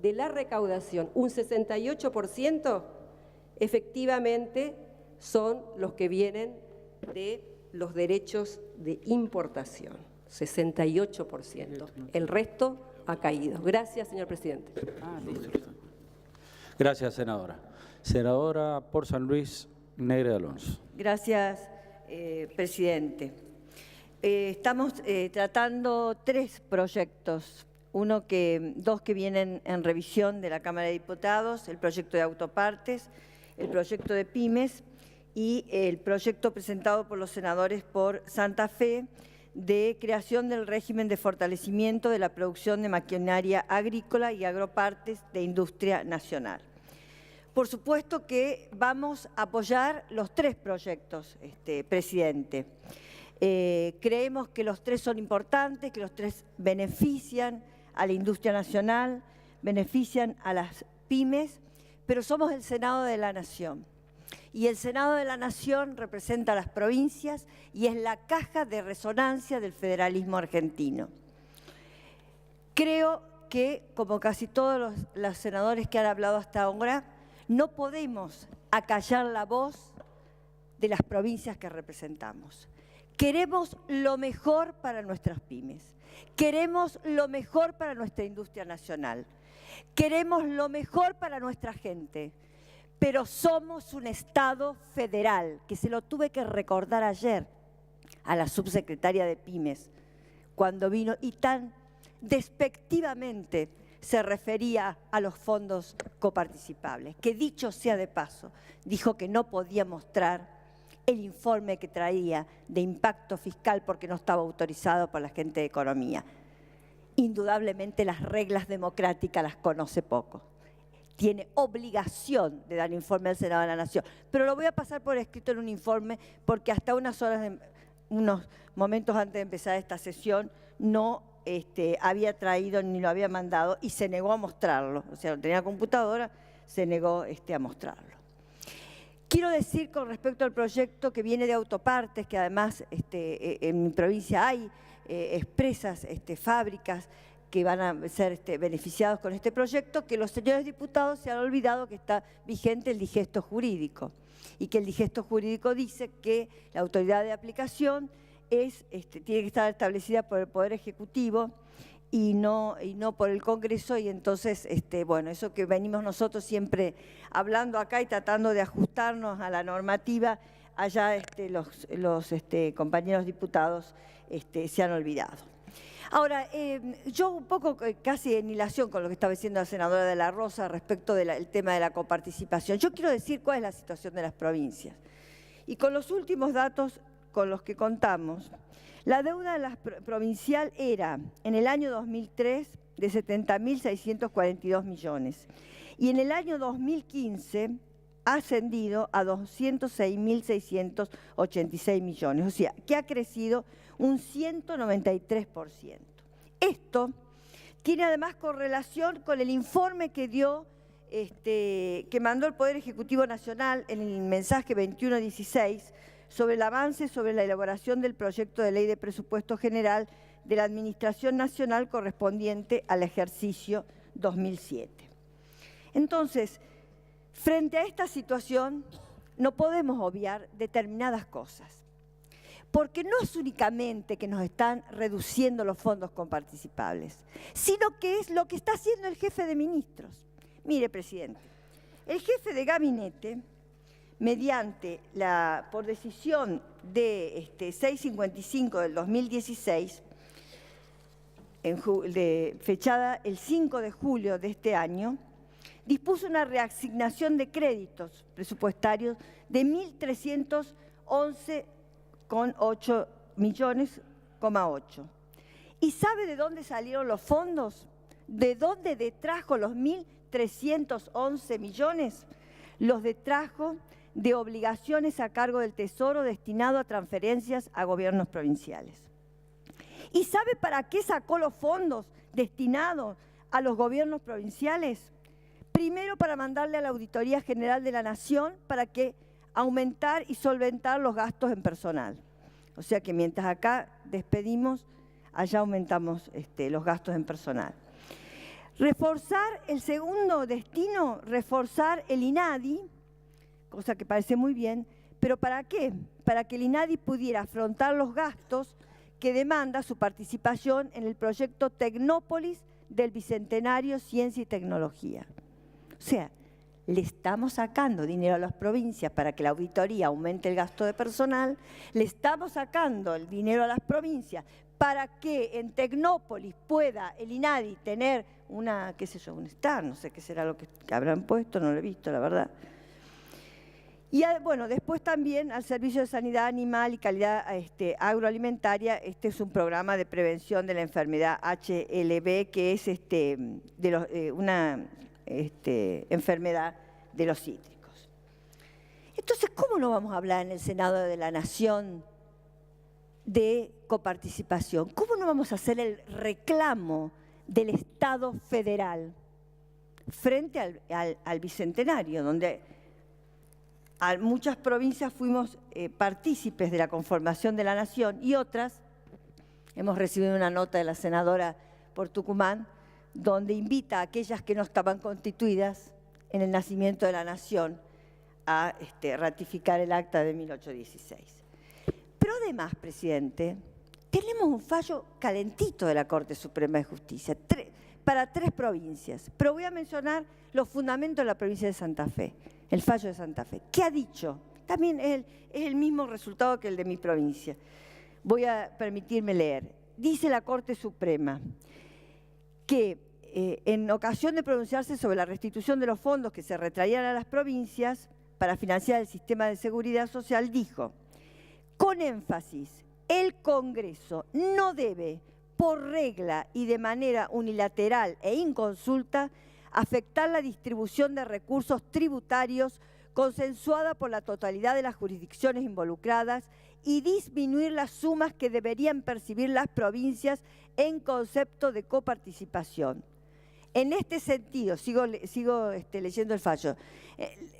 de la recaudación, un 68%, efectivamente son los que vienen de los derechos de importación, 68%. El resto ha caído. Gracias, señor presidente. Gracias, senadora. Senadora por San Luis, Negre de Alonso. Gracias, presidente. Estamos tratando tres proyectos. Dos que vienen en revisión de la Cámara de Diputados, el proyecto de autopartes, el proyecto de pymes y el proyecto presentado por los senadores por Santa Fe de creación del régimen de fortalecimiento de la producción de maquinaria agrícola y agropartes de industria nacional. Por supuesto que vamos a apoyar los tres proyectos, presidente. Creemos que los tres son importantes, que los tres benefician a la industria nacional, benefician a las pymes, pero somos el Senado de la Nación. Y el Senado de la Nación representa a las provincias y es la caja de resonancia del federalismo argentino. Creo que, como casi todos los senadores que han hablado hasta ahora, no podemos acallar la voz de las provincias que representamos. Queremos lo mejor para nuestras pymes, queremos lo mejor para nuestra industria nacional, queremos lo mejor para nuestra gente, pero somos un Estado federal, que se lo tuve que recordar ayer a la subsecretaria de Pymes, cuando vino y tan despectivamente se refería a los fondos coparticipables, que dicho sea de paso, dijo que no podía mostrar el informe que traía de impacto fiscal porque no estaba autorizado por la gente de Economía. Indudablemente las reglas democráticas las conoce poco. Tiene obligación de dar informe al Senado de la Nación, pero lo voy a pasar por escrito en un informe porque hasta unos momentos antes de empezar esta sesión no había traído ni lo había mandado y se negó a mostrarlo. O sea, no tenía computadora, se negó a mostrarlo. Quiero decir con respecto al proyecto que viene de autopartes, que además en mi provincia hay expresas fábricas que van a ser beneficiados con este proyecto, que los señores diputados se han olvidado que está vigente el digesto jurídico y que el digesto jurídico dice que la autoridad de aplicación tiene que estar establecida por el Poder Ejecutivo y no por el Congreso, y entonces, bueno, eso que venimos nosotros siempre hablando acá y tratando de ajustarnos a la normativa, allá los compañeros diputados se han olvidado. Ahora, yo un poco casi en hilación con lo que estaba diciendo la senadora de la Rosa respecto del tema de la coparticipación, yo quiero decir cuál es la situación de las provincias. Y con los últimos datos con los que contamos, la deuda provincial era, en el año 2003, de 70.642 millones y en el año 2015 ha ascendido a 206.686 millones, o sea, que ha crecido un 193%. Esto tiene además correlación con el informe que dio, que mandó el Poder Ejecutivo Nacional en el mensaje 2116, sobre el avance sobre la elaboración del proyecto de ley de presupuesto general de la Administración Nacional correspondiente al ejercicio 2007. Entonces, frente a esta situación, no podemos obviar determinadas cosas, porque no es únicamente que nos están reduciendo los fondos coparticipables, sino que es lo que está haciendo el jefe de ministros. Mire, presidente, el jefe de gabinete, mediante por decisión de 655 del 2016, fechada el 5 de julio de este año, dispuso una reasignación de créditos presupuestarios de 1.311,8 millones. ¿Y sabe de dónde salieron los fondos? ¿De dónde detrajo los 1.311 millones? Los detrajo de obligaciones a cargo del Tesoro destinado a transferencias a gobiernos provinciales. ¿Y sabe para qué sacó los fondos destinados a los gobiernos provinciales? Primero, para mandarle a la Auditoría General de la Nación para que aumentar y solventar los gastos en personal. O sea que mientras acá despedimos, allá aumentamos los gastos en personal. Reforzar el segundo destino, reforzar el INADI, cosa que parece muy bien, pero ¿para qué? Para que el INADI pudiera afrontar los gastos que demanda su participación en el proyecto Tecnópolis del Bicentenario Ciencia y Tecnología. O sea, le estamos sacando dinero a las provincias para que la auditoría aumente el gasto de personal, le estamos sacando el dinero a las provincias para que en Tecnópolis pueda el INADI tener una, qué sé yo, un stand, no sé qué será lo que habrán puesto, no lo he visto, la verdad. Y bueno, después también al Servicio de Sanidad Animal y Calidad Agroalimentaria, este es un programa de prevención de la enfermedad HLB, que es una enfermedad de los cítricos. Entonces, ¿cómo no vamos a hablar en el Senado de la Nación de coparticipación? ¿Cómo no vamos a hacer el reclamo del Estado federal frente al Bicentenario, donde muchas provincias fuimos partícipes de la conformación de la Nación y otras, hemos recibido una nota de la senadora por Tucumán, donde invita a aquellas que no estaban constituidas en el nacimiento de la Nación a ratificar el acta de 1816. Pero además, presidente, tenemos un fallo calentito de la Corte Suprema de Justicia para 3 provincias, pero voy a mencionar los fundamentos de la provincia de Santa Fe, el fallo de Santa Fe. ¿Qué ha dicho? También es el mismo resultado que el de mi provincia. Voy a permitirme leer. Dice la Corte Suprema que en ocasión de pronunciarse sobre la restitución de los fondos que se retraían a las provincias para financiar el sistema de seguridad social, dijo, con énfasis, el Congreso no debe, por regla y de manera unilateral e inconsulta, afectar la distribución de recursos tributarios consensuada por la totalidad de las jurisdicciones involucradas y disminuir las sumas que deberían percibir las provincias en concepto de coparticipación. En este sentido, sigo leyendo el fallo,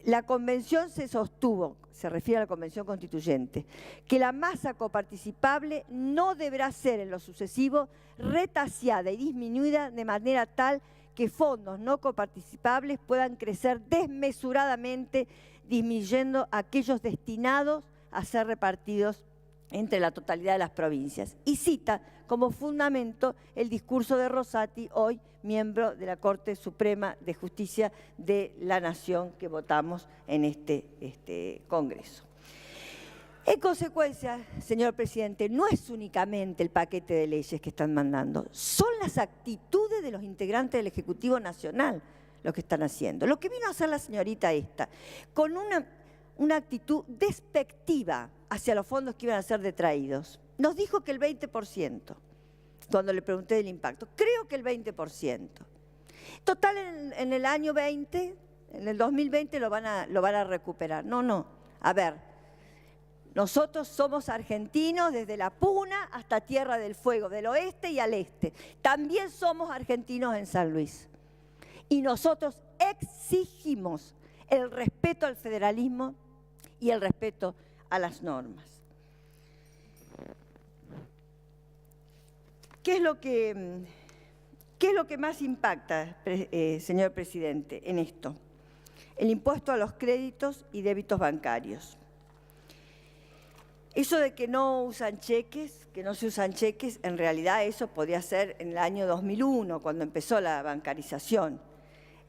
la Convención se sostuvo, se refiere a la Convención Constituyente, que la masa coparticipable no deberá ser en lo sucesivo retaseada y disminuida de manera tal que fondos no coparticipables puedan crecer desmesuradamente, disminuyendo aquellos destinados a ser repartidos entre la totalidad de las provincias. Y cita como fundamento el discurso de Rosati, hoy miembro de la Corte Suprema de Justicia de la Nación que votamos en este Congreso. En consecuencia, señor presidente, no es únicamente el paquete de leyes que están mandando, son las actitudes de los integrantes del Ejecutivo Nacional lo que están haciendo. Lo que vino a hacer la señorita con una actitud despectiva hacia los fondos que iban a ser detraídos. Nos dijo que el 20%, cuando le pregunté del impacto. Creo que el 20%. Total, en el año 20, en el 2020 lo van a recuperar. No. A ver, nosotros somos argentinos desde la Puna hasta Tierra del Fuego, del oeste y al este. También somos argentinos en San Luis. Y nosotros exigimos el respeto al federalismo y el respeto a las normas. ¿Qué es lo que más impacta, señor presidente, en esto? El impuesto a los créditos y débitos bancarios. Eso de que no usan cheques, que no se usan cheques, en realidad eso podía ser en el año 2001, cuando empezó la bancarización.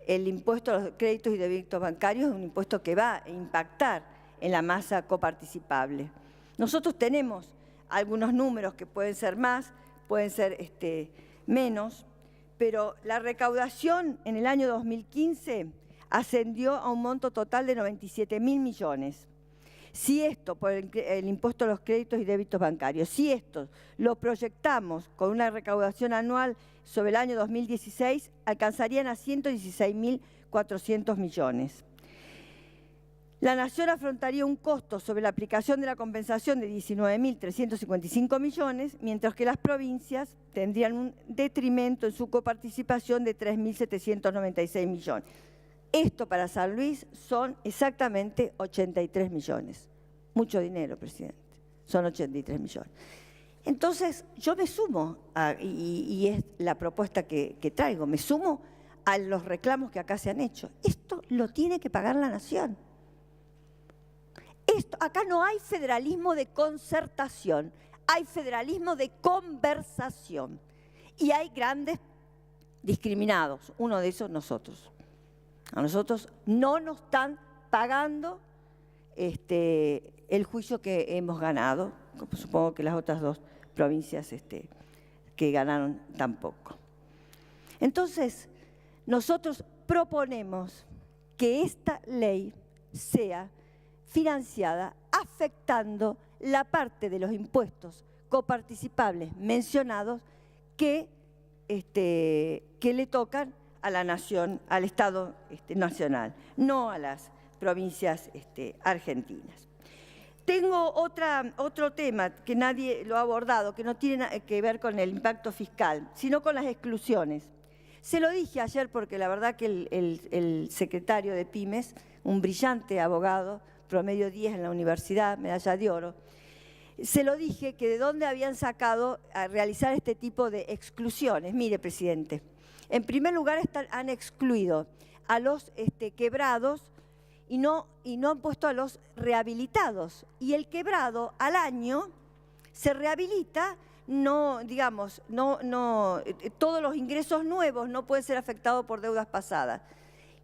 El impuesto a los créditos y débitos bancarios es un impuesto que va a impactar en la masa coparticipable. Nosotros tenemos algunos números que pueden ser más, pueden ser menos, pero la recaudación en el año 2015 ascendió a un monto total de 97.000 millones. Si esto, por el impuesto a los créditos y débitos bancarios, si esto lo proyectamos con una recaudación anual sobre el año 2016, alcanzarían a 116.400 millones. La Nación afrontaría un costo sobre la aplicación de la compensación de 19.355 millones, mientras que las provincias tendrían un detrimento en su coparticipación de 3.796 millones. Esto para San Luis son exactamente 83 millones. Mucho dinero, presidente. Son 83 millones. Entonces, yo me sumo, y es la propuesta que traigo, me sumo a los reclamos que acá se han hecho. Esto lo tiene que pagar la nación. Acá no hay federalismo de concertación, hay federalismo de conversación. Y hay grandes discriminados, uno de esos nosotros. A nosotros no nos están pagando el juicio que hemos ganado, supongo que las otras dos provincias que ganaron tampoco. Entonces, nosotros proponemos que esta ley sea financiada afectando la parte de los impuestos coparticipables mencionados que le tocan a la nación, al Estado nacional, no a las provincias argentinas. Tengo otro tema que nadie lo ha abordado, que no tiene que ver con el impacto fiscal, sino con las exclusiones. Se lo dije ayer porque la verdad que el secretario de Pymes, un brillante abogado, promedio 10 en la universidad, medalla de oro, se lo dije que de dónde habían sacado a realizar este tipo de exclusiones. Mire, presidente, en primer lugar han excluido a los quebrados y no han puesto a los rehabilitados. Y el quebrado al año se rehabilita, todos los ingresos nuevos no pueden ser afectados por deudas pasadas.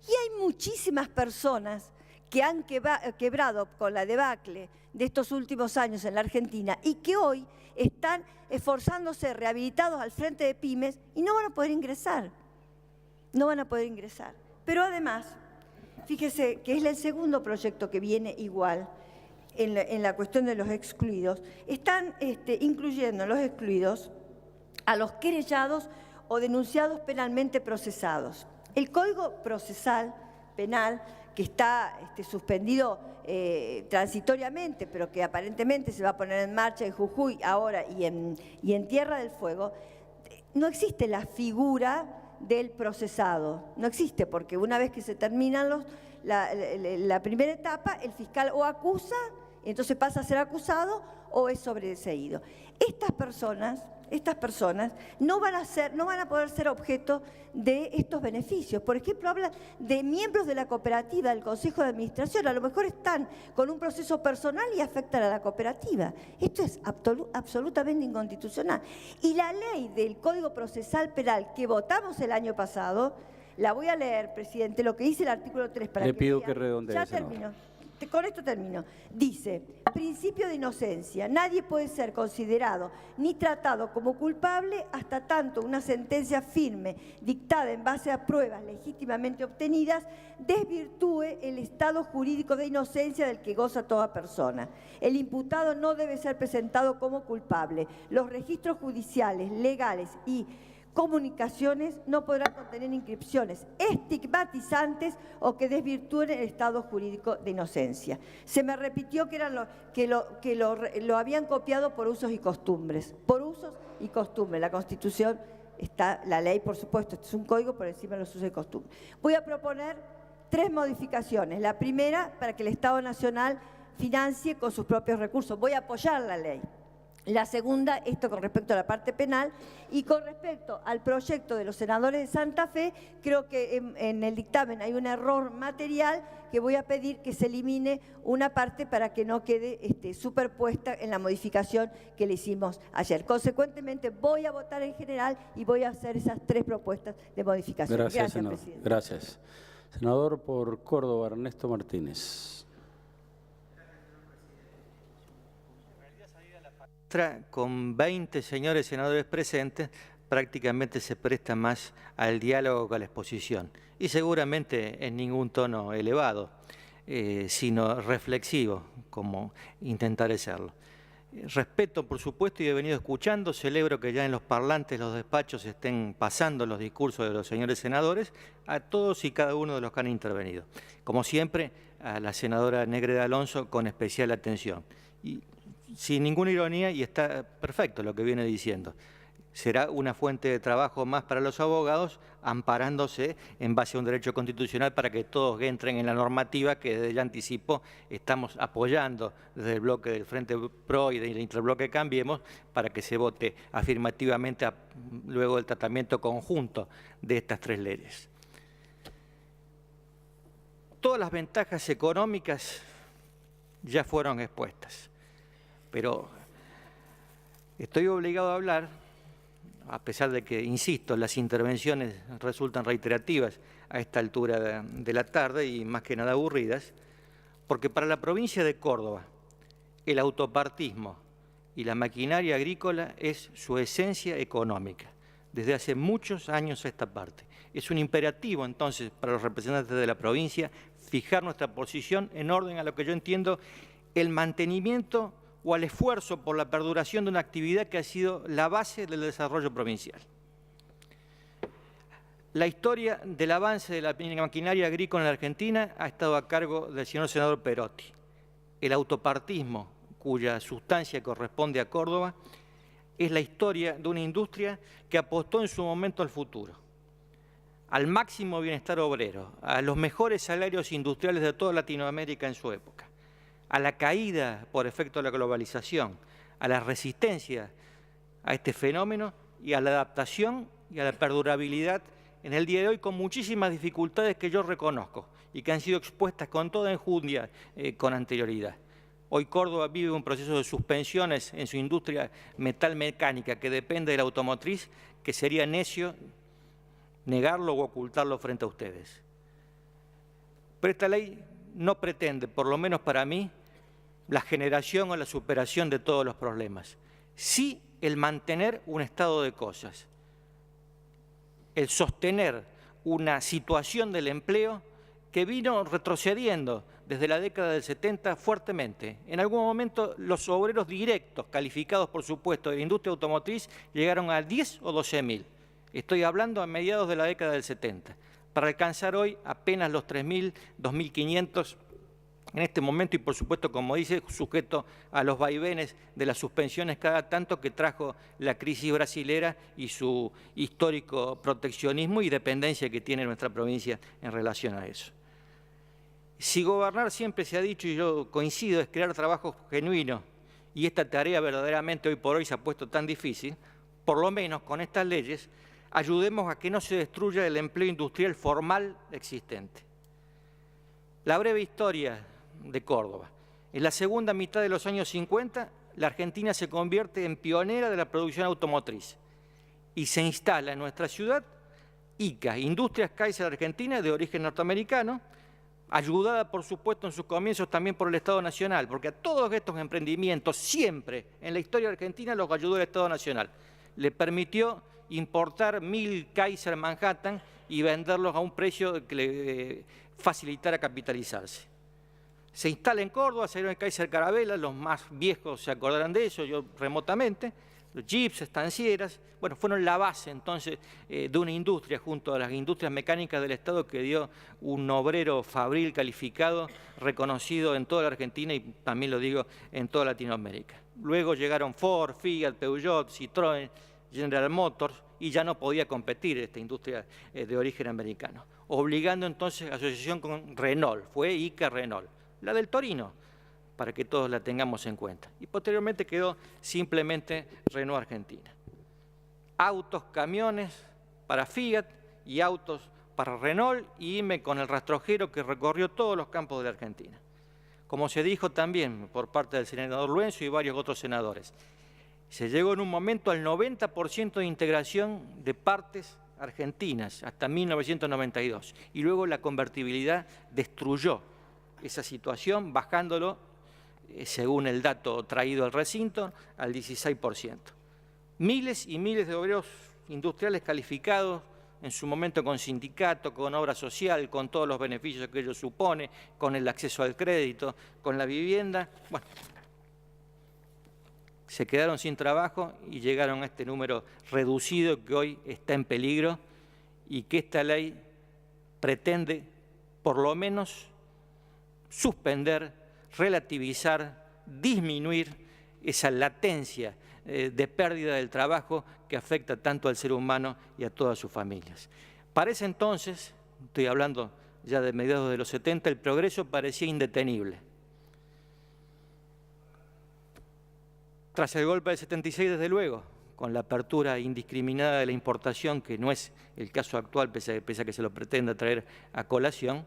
Y hay muchísimas personas que han quebrado con la debacle de estos últimos años en la Argentina y que hoy están esforzándose rehabilitados al frente de Pymes y no van a poder ingresar. No van a poder ingresar. Pero además, fíjese que es el segundo proyecto que viene igual en la cuestión de los excluidos. Están incluyendo en los excluidos a los querellados o denunciados penalmente procesados. El Código Procesal Penal, que está suspendido transitoriamente, pero que aparentemente se va a poner en marcha en Jujuy ahora y en Tierra del Fuego, no existe la figura del procesado. No existe, porque una vez que se terminan la primera etapa, el fiscal o acusa, entonces pasa a ser acusado, o es sobreseído. Estas personas no van a poder ser objeto de estos beneficios. Por ejemplo, habla de miembros de la cooperativa, del Consejo de Administración. A lo mejor están con un proceso personal y afectan a la cooperativa. Esto es absolutamente inconstitucional. Y la ley del Código Procesal Penal que votamos el año pasado, la voy a leer, presidente, lo que dice el artículo 3 para Le que pido vea. que redondee. Ya termino. Con esto termino. Dice, principio de inocencia. Nadie puede ser considerado ni tratado como culpable hasta tanto una sentencia firme, dictada en base a pruebas legítimamente obtenidas, desvirtúe el estado jurídico de inocencia del que goza toda persona. El imputado no debe ser presentado como culpable. Los registros judiciales, legales y comunicaciones no podrán contener inscripciones estigmatizantes o que desvirtúen el estado jurídico de inocencia. Se me repitió que lo habían copiado por usos y costumbres. Por usos y costumbres. La Constitución está, la ley, por supuesto, este es un código por encima de los usos y costumbres. Voy a proponer 3 modificaciones. La primera, para que el Estado Nacional financie con sus propios recursos. Voy a apoyar la ley. La segunda, esto con respecto a la parte penal, y con respecto al proyecto de los senadores de Santa Fe, creo que en el dictamen hay un error material que voy a pedir que se elimine una parte para que no quede superpuesta en la modificación que le hicimos ayer. Consecuentemente, voy a votar en general y voy a hacer esas 3 propuestas de modificación. Gracias, senador. Presidente. Gracias. Senador por Córdoba, Ernesto Martínez. Con 20 señores senadores presentes, prácticamente se presta más al diálogo que a la exposición. Y seguramente en ningún tono elevado, sino reflexivo, como intentaré serlo. Respeto, por supuesto, y he venido escuchando. Celebro que ya en los parlantes, los despachos, estén pasando los discursos de los señores senadores a todos y cada uno de los que han intervenido. Como siempre, a la senadora Negreda Alonso con especial atención. Y sin ninguna ironía, y está perfecto lo que viene diciendo. Será una fuente de trabajo más para los abogados, amparándose en base a un derecho constitucional para que todos entren en la normativa que desde ya anticipo estamos apoyando desde el bloque del Frente Pro y del Interbloque Cambiemos para que se vote afirmativamente luego del tratamiento conjunto de estas 3 leyes. todas las ventajas económicas ya fueron expuestas. Pero estoy obligado a hablar, a pesar de que, insisto, las intervenciones resultan reiterativas a esta altura de la tarde y más que nada aburridas, porque para la provincia de Córdoba el autopartismo y la maquinaria agrícola es su esencia económica, desde hace muchos años a esta parte. Es un imperativo, entonces, para los representantes de la provincia, fijar nuestra posición en orden a lo que yo entiendo el mantenimiento o al esfuerzo por la perduración de una actividad que ha sido la base del desarrollo provincial. La historia del avance de la maquinaria agrícola en la Argentina ha estado a cargo del señor senador Perotti. El autopartismo, cuya sustancia corresponde a Córdoba, es la historia de una industria que apostó en su momento al futuro, al máximo bienestar obrero, a los mejores salarios industriales de toda Latinoamérica en su época, a la caída por efecto de la globalización, a la resistencia a este fenómeno y a la adaptación y a la perdurabilidad en el día de hoy, con muchísimas dificultades que yo reconozco y que han sido expuestas con toda enjundia con anterioridad. Hoy Córdoba vive un proceso de suspensiones en su industria metalmecánica que depende de la automotriz, que sería necio negarlo o ocultarlo frente a ustedes. Pero esta ley no pretende, por lo menos para mí, la generación o la superación de todos los problemas. Sí el mantener un estado de cosas, el sostener una situación del empleo que vino retrocediendo desde la década del 70 fuertemente. En algún momento los obreros directos, calificados por supuesto de la industria automotriz, llegaron a 10 o 12.000. Estoy hablando a mediados de la década del 70, para alcanzar hoy apenas los 3.000, 2.500 en este momento y por supuesto, como dice, sujeto a los vaivenes de las suspensiones cada tanto que trajo la crisis brasilera y su histórico proteccionismo y dependencia que tiene nuestra provincia en relación a eso. Si gobernar, siempre se ha dicho, y yo coincido, es crear trabajos genuinos, y esta tarea verdaderamente hoy por hoy se ha puesto tan difícil, por lo menos con estas leyes, ayudemos a que no se destruya el empleo industrial formal existente. La breve historia de Córdoba. En la segunda mitad de los años 50, la Argentina se convierte en pionera de la producción automotriz y se instala en nuestra ciudad ICA, Industrias Kaiser Argentina, de origen norteamericano, ayudada, por supuesto, en sus comienzos también por el Estado Nacional, porque a todos estos emprendimientos siempre en la historia argentina los ayudó el Estado Nacional. Le permitió importar 1.000 Kaiser Manhattan y venderlos a un precio que le facilitara capitalizarse. Se instala en Córdoba, salieron el Kaiser Carabela, los más viejos se acordarán de eso, yo remotamente, los jeeps, estancieras, bueno, fueron la base entonces de una industria junto a las industrias mecánicas del Estado que dio un obrero fabril calificado, reconocido en toda la Argentina y también lo digo en toda Latinoamérica. Luego llegaron Ford, Fiat, Peugeot, Citroën, General Motors y ya no podía competir esta industria de origen americano, obligando entonces a asociación con Renault, fue ICA Renault, la del Torino, para que todos la tengamos en cuenta. Y posteriormente quedó simplemente Renault Argentina. Autos, camiones para Fiat y autos para Renault y IME con el rastrojero que recorrió todos los campos de la Argentina. Como se dijo también por parte del senador Luencio y varios otros senadores, se llegó en un momento al 90% de integración de partes argentinas hasta 1992 y luego la convertibilidad destruyó esa situación bajándolo, según el dato traído al recinto, al 16%. Miles y miles de obreros industriales calificados, en su momento con sindicato, con obra social, con todos los beneficios que ello supone, con el acceso al crédito, con la vivienda, bueno, se quedaron sin trabajo y llegaron a este número reducido que hoy está en peligro y que esta ley pretende, por lo menos, suspender, relativizar, disminuir esa latencia de pérdida del trabajo que afecta tanto al ser humano y a todas sus familias. Para ese entonces, estoy hablando ya de mediados de los 70, el progreso parecía indetenible. Tras el golpe del 76, desde luego, con la apertura indiscriminada de la importación, que no es el caso actual, pese a que se lo pretenda traer a colación,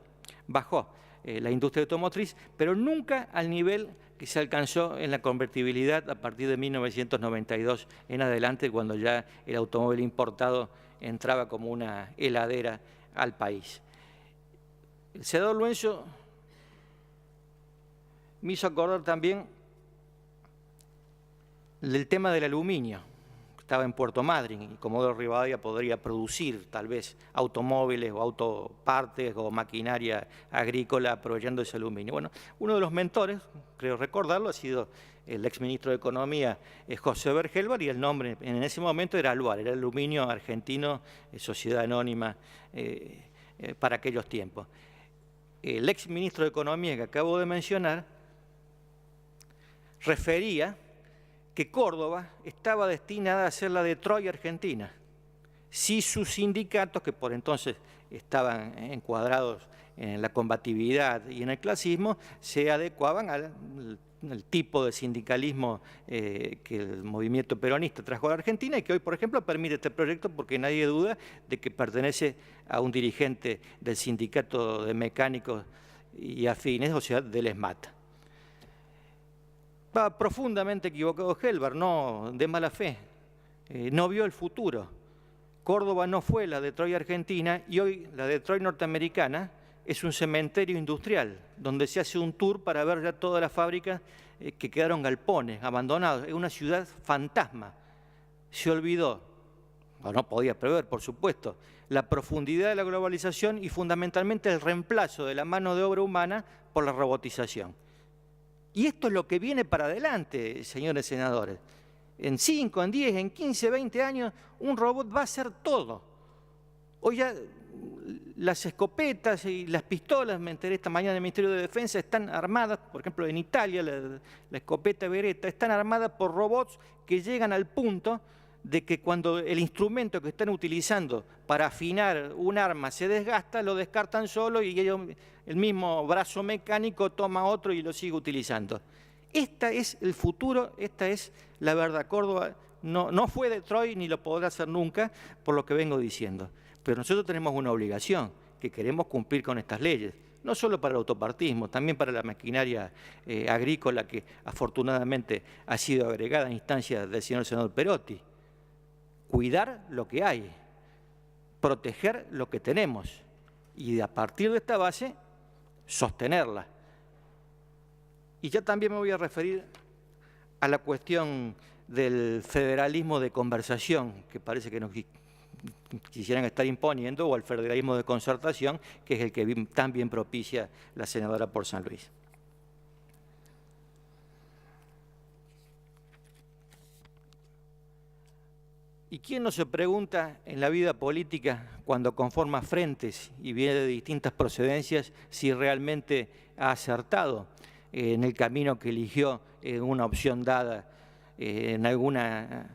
bajó la industria automotriz, pero nunca al nivel que se alcanzó en la convertibilidad a partir de 1992 en adelante, cuando ya el automóvil importado entraba como una heladera al país. El senador Luenzo me hizo acordar también del tema del aluminio. Estaba en Puerto Madryn y Comodoro Rivadavia podría producir tal vez automóviles o autopartes o maquinaria agrícola aprovechando ese aluminio. Bueno, uno de los mentores, creo recordarlo, ha sido el exministro de Economía José Bergelbar, y el nombre en ese momento era Aluar, era Aluminio Argentino, Sociedad Anónima para aquellos tiempos. El exministro de Economía que acabo de mencionar refería que Córdoba estaba destinada a ser la Detroit argentina, si sus sindicatos, que por entonces estaban encuadrados en la combatividad y en el clasismo, se adecuaban al tipo de sindicalismo que el movimiento peronista trajo a la Argentina y que hoy, por ejemplo, permite este proyecto porque nadie duda de que pertenece a un dirigente del sindicato de mecánicos y afines, o sea, del ESMAT. Va profundamente equivocado Helbar, no de mala fe, no vio el futuro. Córdoba no fue la Detroit argentina y hoy la Detroit norteamericana es un cementerio industrial donde se hace un tour para ver ya todas las fábricas que quedaron galpones, abandonados. Es una ciudad fantasma. Se olvidó, o no podía prever, por supuesto, la profundidad de la globalización y fundamentalmente el reemplazo de la mano de obra humana por la robotización. Y esto es lo que viene para adelante, señores senadores. En 5, en 10, en 15, 20 años, un robot va a hacer todo. Hoy ya las escopetas y las pistolas, me enteré esta mañana del Ministerio de Defensa, están armadas, por ejemplo en Italia, la escopeta Beretta, están armadas por robots que llegan al punto de que cuando el instrumento que están utilizando para afinar un arma se desgasta, lo descartan solo y ellos, el mismo brazo mecánico toma otro y lo sigue utilizando. Este es el futuro, esta es la verdad. Córdoba no fue Detroit ni lo podrá hacer nunca, por lo que vengo diciendo. Pero nosotros tenemos una obligación, que queremos cumplir con estas leyes, no solo para el autopartismo, también para la maquinaria agrícola que afortunadamente ha sido agregada a instancias del señor senador Perotti. Cuidar lo que hay, proteger lo que tenemos y a partir de esta base sostenerla. Y ya también me voy a referir a la cuestión del federalismo de conversación, que parece que nos quisieran estar imponiendo, o al federalismo de concertación, que es el que tan bien propicia la senadora por San Luis. ¿Y quién no se pregunta en la vida política, cuando conforma frentes y viene de distintas procedencias, si realmente ha acertado en el camino que eligió en una opción dada, en alguna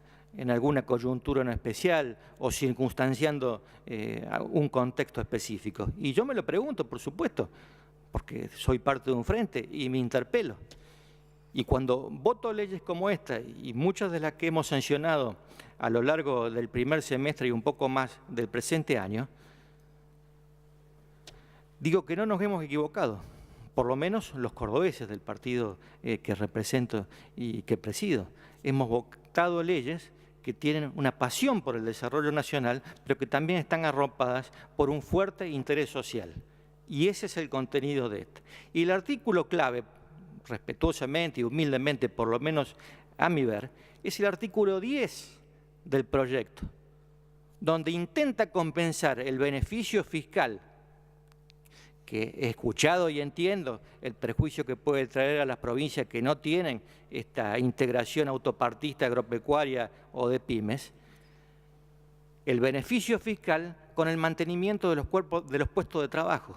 coyuntura en especial o circunstanciando un contexto específico? Y yo me lo pregunto, por supuesto, porque soy parte de un frente y me interpelo. Y cuando voto leyes como esta y muchas de las que hemos sancionado a lo largo del primer semestre y un poco más del presente año, digo que no nos hemos equivocado, por lo menos los cordobeses del partido que represento y que presido. Hemos votado leyes que tienen una pasión por el desarrollo nacional, pero que también están arropadas por un fuerte interés social. Y ese es el contenido de esto. Y el artículo clave, respetuosamente y humildemente, por lo menos a mi ver, es el artículo 10 del proyecto, donde intenta compensar el beneficio fiscal, que he escuchado y entiendo el perjuicio que puede traer a las provincias que no tienen esta integración autopartista, agropecuaria o de pymes, el beneficio fiscal con el mantenimiento de los puestos de trabajo,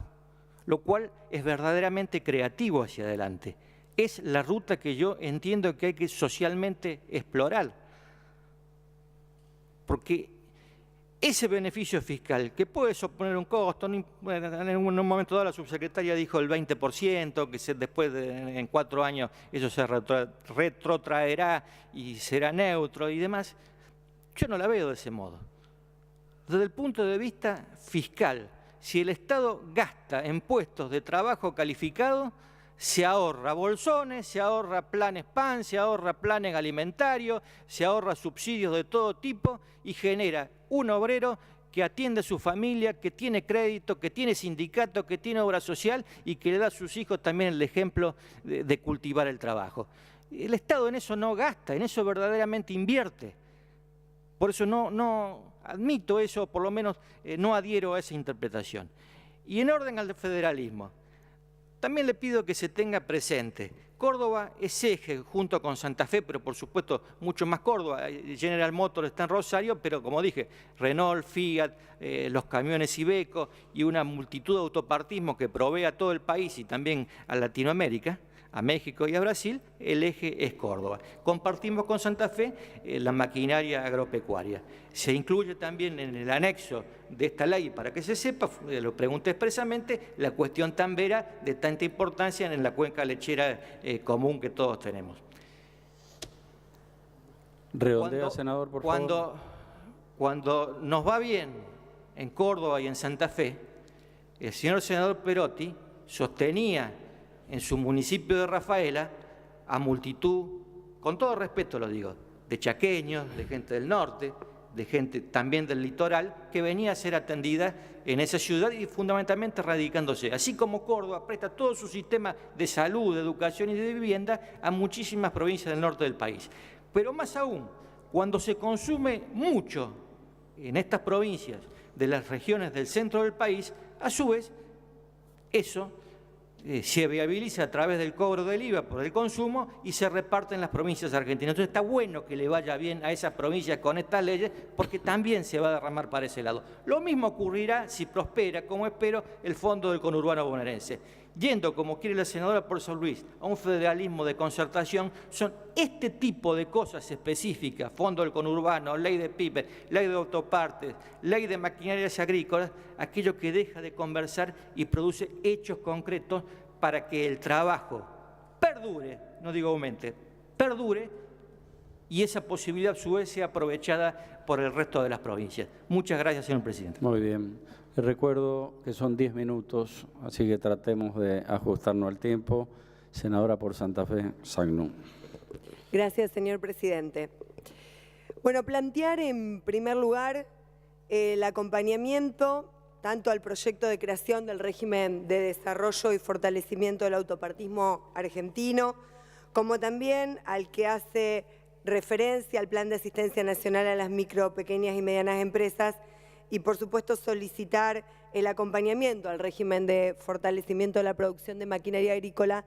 lo cual es verdaderamente creativo hacia adelante. Es la ruta que yo entiendo que hay que socialmente explorar, porque ese beneficio fiscal, que puede suponer un costo, en un momento dado la subsecretaria dijo el 20%, que después en 4 años eso se retrotraerá y será neutro y demás, yo no la veo de ese modo. Desde el punto de vista fiscal, si el Estado gasta en puestos de trabajo calificado, se ahorra bolsones, se ahorra planes PAN, se ahorra planes alimentarios, se ahorra subsidios de todo tipo y genera un obrero que atiende a su familia, que tiene crédito, que tiene sindicato, que tiene obra social y que le da a sus hijos también el ejemplo de cultivar el trabajo. El Estado en eso no gasta, en eso verdaderamente invierte. Por eso no admito eso, por lo menos no adhiero a esa interpretación. Y en orden al federalismo, también le pido que se tenga presente, Córdoba es eje junto con Santa Fe, pero por supuesto mucho más Córdoba. General Motors está en Rosario, pero como dije, Renault, Fiat, los camiones Iveco y una multitud de autopartismos que provee a todo el país y también a Latinoamérica, a México y a Brasil, el eje es Córdoba. Compartimos con Santa Fe la maquinaria agropecuaria. Se incluye también en el anexo de esta ley, para que se sepa, lo pregunté expresamente, la cuestión tambera de tanta importancia en la cuenca lechera común que todos tenemos. Redondea, senador, por favor. Cuando nos va bien en Córdoba y en Santa Fe, el señor senador Perotti sostenía en su municipio de Rafaela a multitud, con todo respeto lo digo, de chaqueños, de gente del norte, de gente también del litoral, que venía a ser atendida en esa ciudad y fundamentalmente radicándose. Así como Córdoba presta todo su sistema de salud, de educación y de vivienda a muchísimas provincias del norte del país. Pero más aún, cuando se consume mucho en estas provincias de las regiones del centro del país, a su vez, eso se viabiliza a través del cobro del IVA por el consumo y se reparte en las provincias argentinas. Entonces está bueno que le vaya bien a esas provincias con estas leyes porque también se va a derramar para ese lado. Lo mismo ocurrirá si prospera, como espero, el Fondo del Conurbano Bonaerense. Yendo, como quiere la senadora por San Luis, a un federalismo de concertación, son este tipo de cosas específicas, Fondo del Conurbano, ley de PYME, ley de autopartes, ley de maquinarias agrícolas, aquello que deja de conversar y produce hechos concretos para que el trabajo perdure, no digo aumente, perdure y esa posibilidad a su vez sea aprovechada por el resto de las provincias. Muchas gracias, señor presidente. Muy bien. Les recuerdo que son 10 minutos, así que tratemos de ajustarnos al tiempo. Senadora por Santa Fe, Sagnú. Gracias, señor presidente. Bueno, plantear en primer lugar el acompañamiento tanto al proyecto de creación del régimen de desarrollo y fortalecimiento del autopartismo argentino, como también al que hace referencia al Plan de Asistencia Nacional a las micro, pequeñas y medianas empresas, y por supuesto solicitar el acompañamiento al régimen de fortalecimiento de la producción de maquinaria agrícola,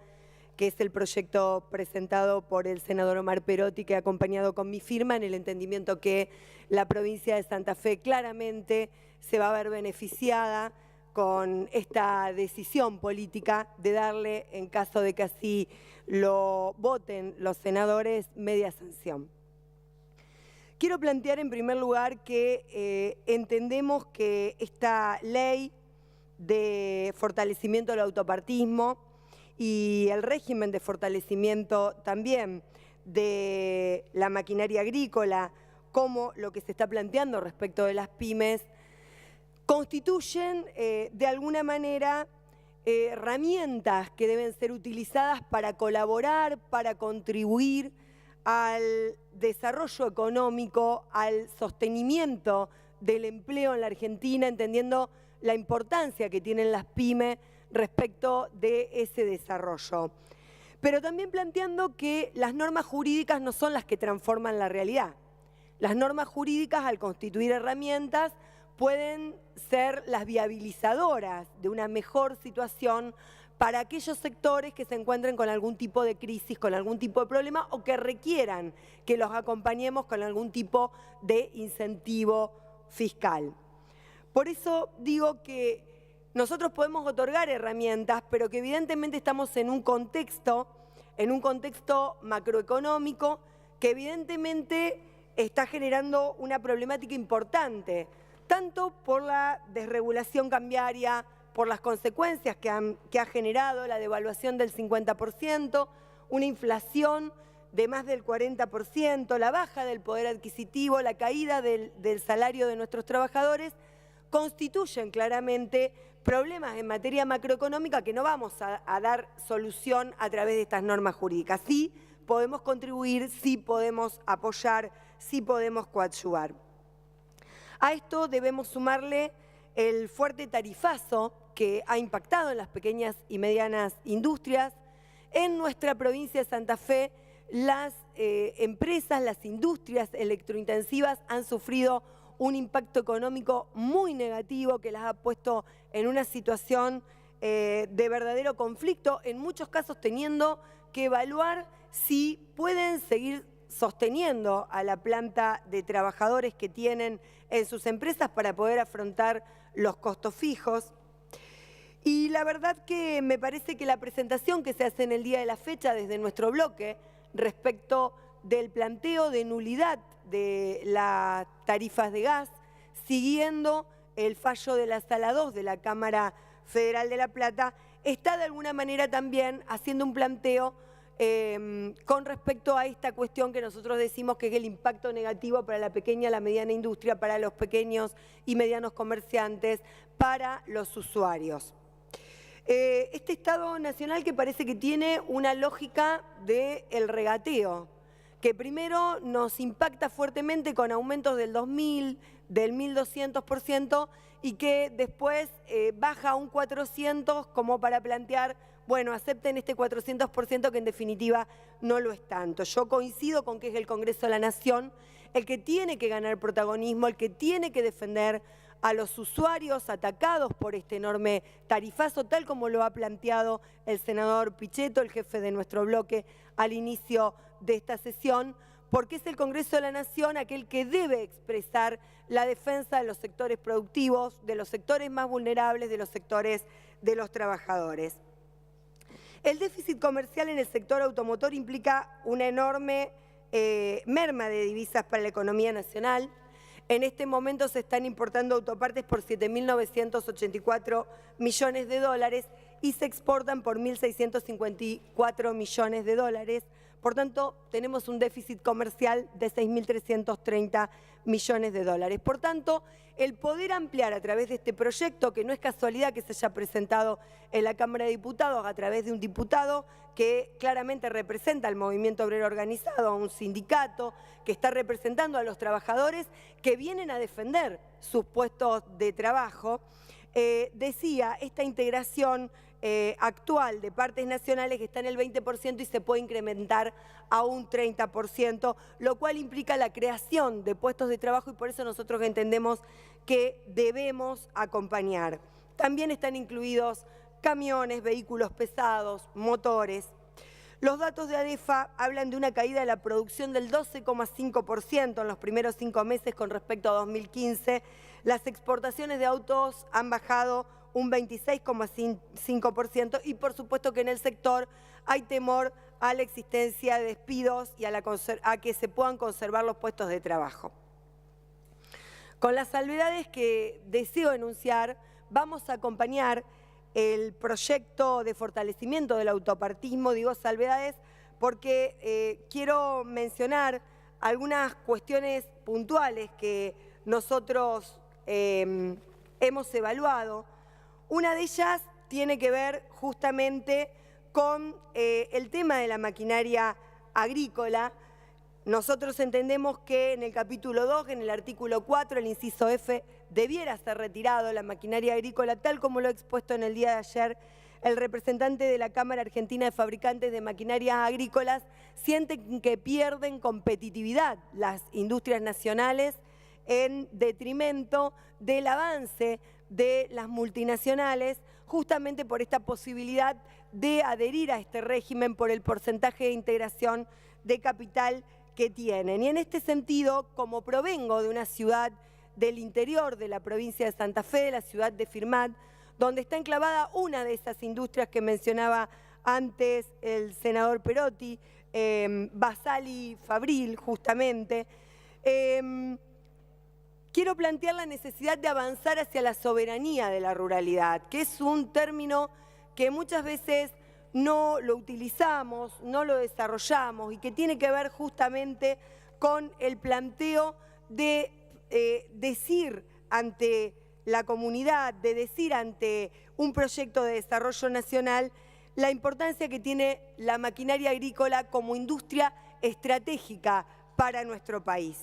que es el proyecto presentado por el senador Omar Perotti, que ha acompañado con mi firma en el entendimiento que la provincia de Santa Fe claramente se va a ver beneficiada con esta decisión política de darle, en caso de que así lo voten los senadores, media sanción. Quiero plantear en primer lugar que entendemos que esta ley de fortalecimiento del autopartismo y el régimen de fortalecimiento también de la maquinaria agrícola, como lo que se está planteando respecto de las pymes, constituyen de alguna manera herramientas que deben ser utilizadas para colaborar, para contribuir al desarrollo económico, al sostenimiento del empleo en la Argentina, entendiendo la importancia que tienen las pymes respecto de ese desarrollo. Pero también planteando que las normas jurídicas no son las que transforman la realidad. Las normas jurídicas, al constituir herramientas, pueden ser las viabilizadoras de una mejor situación para aquellos sectores que se encuentren con algún tipo de crisis, con algún tipo de problema o que requieran que los acompañemos con algún tipo de incentivo fiscal. Por eso digo que nosotros podemos otorgar herramientas, pero que evidentemente estamos en un contexto macroeconómico que evidentemente está generando una problemática importante, tanto por la desregulación cambiaria, por las consecuencias que ha generado la devaluación del 50%, una inflación de más del 40%, la baja del poder adquisitivo, la caída del salario de nuestros trabajadores, constituyen claramente problemas en materia macroeconómica que no vamos a dar solución a través de estas normas jurídicas. Sí podemos contribuir, sí podemos apoyar, sí podemos coadyuvar. A esto debemos sumarle el fuerte tarifazo que ha impactado en las pequeñas y medianas industrias. En nuestra provincia de Santa Fe, las empresas, las industrias electrointensivas han sufrido un impacto económico muy negativo que las ha puesto en una situación de verdadero conflicto, en muchos casos teniendo que evaluar si pueden seguir sosteniendo a la planta de trabajadores que tienen en sus empresas para poder afrontar los costos fijos. Y la verdad que me parece que la presentación que se hace en el día de la fecha desde nuestro bloque respecto del planteo de nulidad de las tarifas de gas, siguiendo el fallo de la Sala 2 de la Cámara Federal de La Plata, está de alguna manera también haciendo un planteo con respecto a esta cuestión que nosotros decimos que es el impacto negativo para la pequeña y la mediana industria, para los pequeños y medianos comerciantes, para los usuarios. Este Estado Nacional que parece que tiene una lógica del regateo, que primero nos impacta fuertemente con aumentos del 2.000, del 1.200% y que después baja a un 400% como para plantear, bueno, acepten este 400% que en definitiva no lo es tanto. Yo coincido con que es el Congreso de la Nación el que tiene que ganar protagonismo, el que tiene que defender a los usuarios atacados por este enorme tarifazo, tal como lo ha planteado el senador Pichetto, el jefe de nuestro bloque, al inicio de esta sesión, porque es el Congreso de la Nación aquel que debe expresar la defensa de los sectores productivos, de los sectores más vulnerables, de los sectores de los trabajadores. El déficit comercial en el sector automotor implica una enorme merma de divisas para la economía nacional. En este momento se están importando autopartes por 7.984 millones de dólares y se exportan por 1.654 millones de dólares. Por tanto, tenemos un déficit comercial de 6.330 millones de dólares. Por tanto, el poder ampliar a través de este proyecto, que no es casualidad que se haya presentado en la Cámara de Diputados a través de un diputado que claramente representa al movimiento obrero organizado, a un sindicato que está representando a los trabajadores que vienen a defender sus puestos de trabajo, decía, esta integración actual de partes nacionales que está en el 20% y se puede incrementar a un 30%, lo cual implica la creación de puestos de trabajo y por eso nosotros entendemos que debemos acompañar. También están incluidos camiones, vehículos pesados, motores. Los datos de ADEFA hablan de una caída de la producción del 12,5% en los primeros 5 meses con respecto a 2015. Las exportaciones de autos han bajado un 26,5% y por supuesto que en el sector hay temor a la existencia de despidos y a que se puedan conservar los puestos de trabajo. Con las salvedades que deseo enunciar, vamos a acompañar el proyecto de fortalecimiento del autopartismo, digo salvedades, porque quiero mencionar algunas cuestiones puntuales que nosotros hemos evaluado. Una de ellas tiene que ver justamente con el tema de la maquinaria agrícola. Nosotros entendemos que en el capítulo 2, en el artículo 4, el inciso F, debiera ser retirado la maquinaria agrícola, tal como lo ha expuesto en el día de ayer el representante de la Cámara Argentina de Fabricantes de Maquinarias Agrícolas. Sienten que pierden competitividad las industrias nacionales en detrimento del avance de las multinacionales, justamente por esta posibilidad de adherir a este régimen por el porcentaje de integración de capital que tienen. Y en este sentido, como provengo de una ciudad del interior de la provincia de Santa Fe, de la ciudad de Firmat, donde está enclavada una de esas industrias que mencionaba antes el senador Perotti, Basali Fabril, justamente, quiero plantear la necesidad de avanzar hacia la soberanía de la ruralidad, que es un término que muchas veces no lo utilizamos, no lo desarrollamos y que tiene que ver justamente con el planteo de decir ante la comunidad, de decir ante un proyecto de desarrollo nacional la importancia que tiene la maquinaria agrícola como industria estratégica para nuestro país.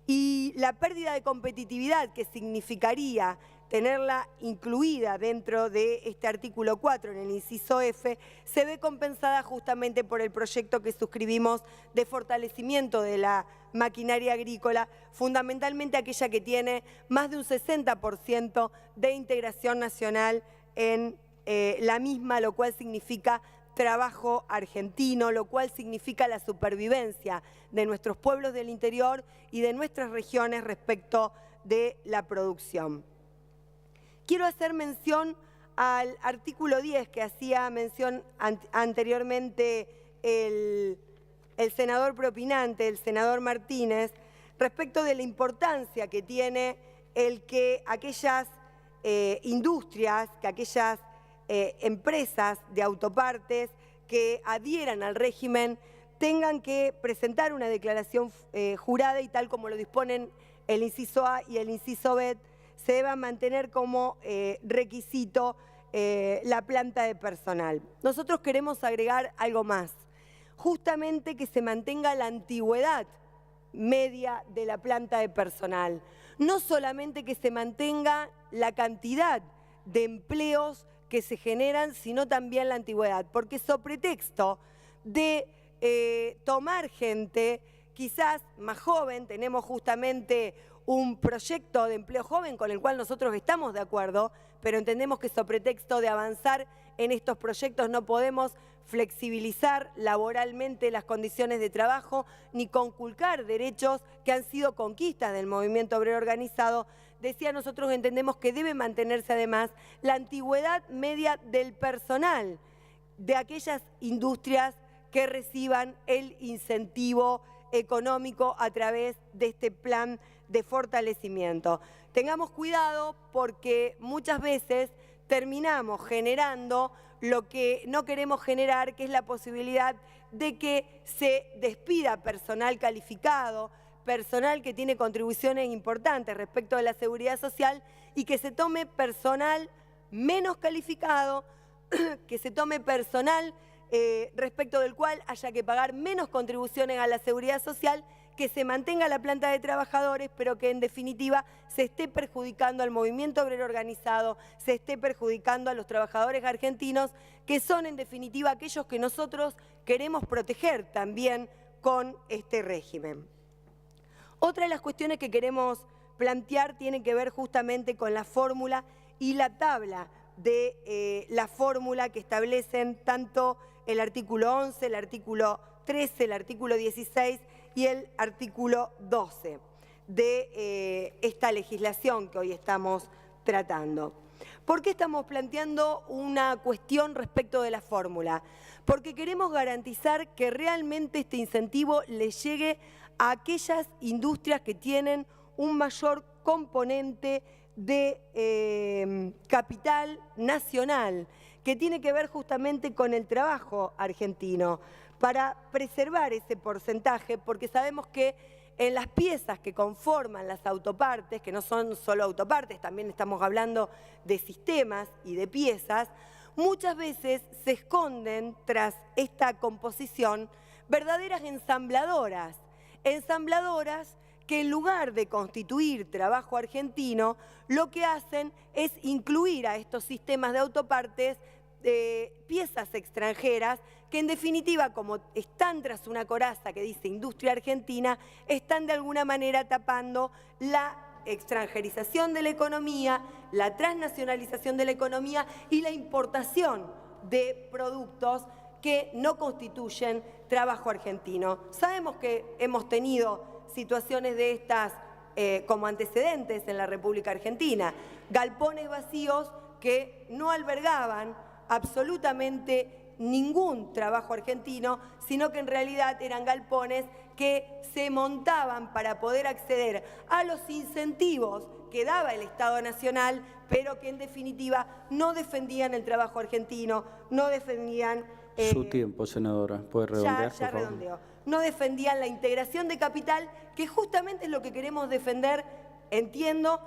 Y la pérdida de competitividad que significaría tenerla incluida dentro de este artículo 4, en el inciso F, se ve compensada justamente por el proyecto que suscribimos de fortalecimiento de la maquinaria agrícola, fundamentalmente aquella que tiene más de un 60% de integración nacional en la misma, lo cual significa trabajo argentino, lo cual significa la supervivencia de nuestros pueblos del interior y de nuestras regiones respecto de la producción. Quiero hacer mención al artículo 10 que hacía mención anteriormente el senador propinante, el senador Martínez, respecto de la importancia que tiene el que aquellas industrias, que aquellas empresas de autopartes que adhieran al régimen tengan que presentar una declaración jurada y tal como lo disponen el inciso A y el inciso B, se deba mantener como requisito la planta de personal. Nosotros queremos agregar algo más, justamente que se mantenga la antigüedad media de la planta de personal, no solamente que se mantenga la cantidad de empleos que se generan, sino también la antigüedad, porque sobre pretexto de tomar gente quizás más joven, tenemos justamente un proyecto de empleo joven con el cual nosotros estamos de acuerdo, pero entendemos que sobre pretexto de avanzar en estos proyectos no podemos flexibilizar laboralmente las condiciones de trabajo ni conculcar derechos que han sido conquistas del movimiento obrero organizado. Decía, nosotros entendemos que debe mantenerse además la antigüedad media del personal de aquellas industrias que reciban el incentivo económico a través de este plan de fortalecimiento. Tengamos cuidado porque muchas veces terminamos generando lo que no queremos generar, que es la posibilidad de que se despida personal calificado, personal que tiene contribuciones importantes respecto de la seguridad social y que se tome personal menos calificado, que se tome personal respecto del cual haya que pagar menos contribuciones a la seguridad social, que se mantenga la planta de trabajadores, pero que en definitiva se esté perjudicando al movimiento obrero organizado, se esté perjudicando a los trabajadores argentinos, que son en definitiva aquellos que nosotros queremos proteger también con este régimen. Otra de las cuestiones que queremos plantear tiene que ver justamente con la fórmula y la tabla de la fórmula que establecen tanto el artículo 11, el artículo 13, el artículo 16 y el artículo 12 de esta legislación que hoy estamos tratando. ¿Por qué estamos planteando una cuestión respecto de la fórmula? Porque queremos garantizar que realmente este incentivo le llegue a aquellas industrias que tienen un mayor componente de capital nacional, que tiene que ver justamente con el trabajo argentino, para preservar ese porcentaje, porque sabemos que en las piezas que conforman las autopartes, que no son solo autopartes, también estamos hablando de sistemas y de piezas, muchas veces se esconden tras esta composición verdaderas ensambladoras, que en lugar de constituir trabajo argentino, lo que hacen es incluir a estos sistemas de autopartes piezas extranjeras que en definitiva, como están tras una coraza que dice industria argentina, están de alguna manera tapando la extranjerización de la economía, la transnacionalización de la economía y la importación de productos que no constituyen trabajo argentino. Sabemos que hemos tenido situaciones de estas como antecedentes en la República Argentina, galpones vacíos que no albergaban absolutamente ningún trabajo argentino, sino que en realidad eran galpones que se montaban para poder acceder a los incentivos que daba el Estado Nacional, pero que en definitiva no defendían el trabajo argentino, no defendían... Su tiempo, senadora. ¿Puede redondear, por favor? Redondeo. No defendían la integración de capital, que justamente es lo que queremos defender, entiendo,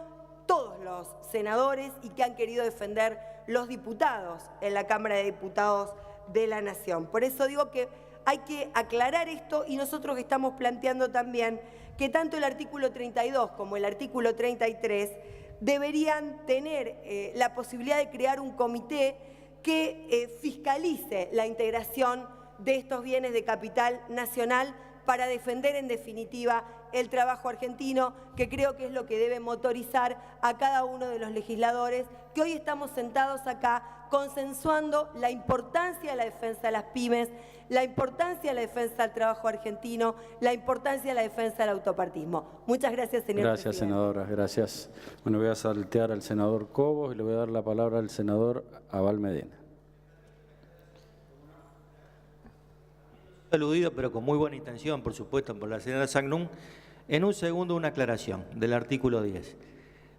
todos los senadores y que han querido defender los diputados en la Cámara de Diputados de la Nación. Por eso digo que hay que aclarar esto y nosotros estamos planteando también que tanto el artículo 32 como el artículo 33 deberían tener la posibilidad de crear un comité que fiscalice la integración de estos bienes de capital nacional para defender en definitiva el trabajo argentino, que creo que es lo que debe motorizar a cada uno de los legisladores que hoy estamos sentados acá consensuando la importancia de la defensa de las pymes, la importancia de la defensa del trabajo argentino, la importancia de la defensa del autopartismo. Muchas gracias, señor presidente. Gracias, senadora, gracias. Bueno, voy a saltear al senador Cobos y le voy a dar la palabra al senador Abal Medina. Aludido, pero con muy buena intención, por supuesto, por la señora Sagnum. En un segundo, una aclaración del artículo 10.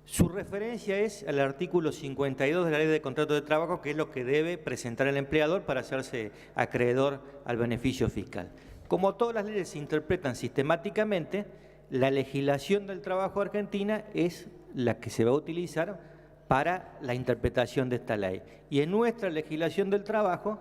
Su referencia es al artículo 52 de la Ley de Contrato de Trabajo, que es lo que debe presentar el empleador para hacerse acreedor al beneficio fiscal. Como todas las leyes se interpretan sistemáticamente, la legislación del trabajo argentina es la que se va a utilizar para la interpretación de esta ley. Y en nuestra legislación del trabajo,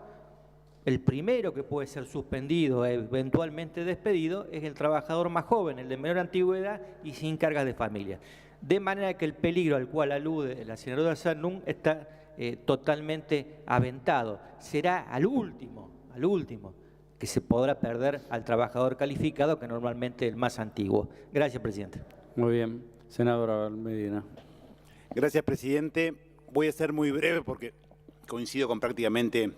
el primero que puede ser suspendido e eventualmente despedido es el trabajador más joven, el de menor antigüedad y sin cargas de familia. De manera que el peligro al cual alude la senadora Sagnum está totalmente aventado. Será al último que se podrá perder al trabajador calificado, que normalmente es el más antiguo. Gracias, presidente. Muy bien. Senadora Abal Medina. Gracias, presidente. Voy a ser muy breve porque coincido con prácticamente